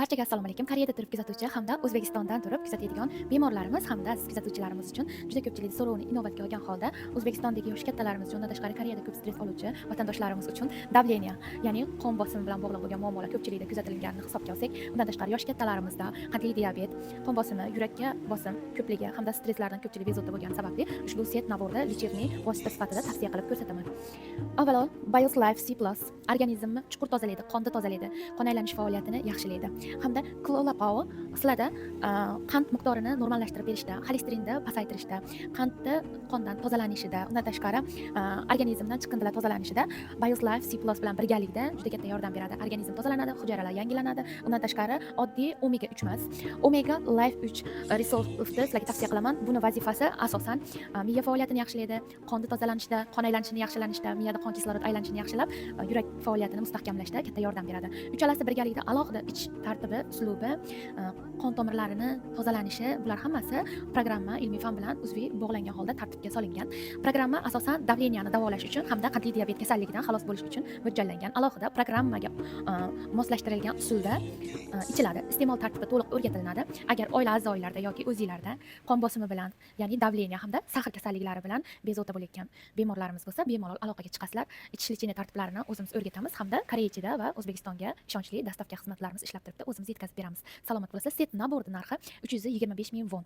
Barchaga assalomu alaykum. Koreyada turib kuzatuvchi hamda O'zbekistondan turib kuzatadigan bemorlarimiz hamda siz kuzatuvchilarimiz uchun juda ko'pchilik so'rovni inobatga olgan holda O'zbekistondagi yosh kattalarimiz uchun, undan tashqari Koreyada ko'p stress oluvchi vatandoshlarimiz uchun davleniya, ya'ni qon bosimi bilan bog'liq bo'lgan muammolar ko'pchilikda kuzatilganini hisobga olsak, undan tashqari yosh kattalarimizda qandli diabet, qon bosimi, yurakka bosim ko'pligi hamda stresslardan ko'pchilik bezovta bo'lgani sababli ushbu set naborda lechevniy vosita sifatida tavsiya qilib ko'rsataman. Avvalo, Bios Life C+ organizmni chuqur tozalaydi, qonni tozalaydi, qon aylanish faoliyatini yaxshilaydi hamda Klolapao sizlarda qand miqdorini normallashtirib berishda, xolesterinni pasaytirishda, qandni qondan tozalanishida, undan tashqari organizmdan chiqindilar tozalanishida Bios Life C+ bilan birgalikda juda katta yordam beradi. Organizm tozalanadi, hujayralar yangilanadi. Undan tashqari oddiy omega 3 emas, Omega Life 3 resursni sizlarga tavsiya qilaman. Buni vazifasi asosan miya faoliyatini yaxshilaydi, qonni tozalanishda, qon aylanishini yaxshilanishda, miyada qon kislorod aylanishini yaxshilab, yurak faoliyatini mustahkamlashda katta yordam beradi. Uchalasi birgalikda alohida ichish tartibi, uslubi, qon tomirlarini tozalanishi, bular hammasi programma ilmiy fan bilan uzviy bog'langan holda tartibga solingan. Programma asosan davleniyani davolash uchun hamda qandli diabet kasalligidan xalos bo'lish uchun mo'ljallangan. Alohida programmaga moslashtirilgan usulda ichiladi. Iste'mol tartibi to'liq o'rgatilinadi. Agar oila a'zolarida yoki o'zingizlarda qon bosimi bilan, ya'ni davleniya hamda sahar kasalliklari bilan bezovta bo'layotgan bemorlarimiz bo'lsa, bemalol aloqaga chiqasizlar. Ichish lecheniya tartiblarini o'zimiz o'rgatamiz hamda Koreyachada va O'zbekistonga ishonchli dastavka xizmatlarimiz ishlab turibdi. O'zimiz yetkazib beramiz. Salomat bo'lasiz. Set nabordi narxi 325 ming won.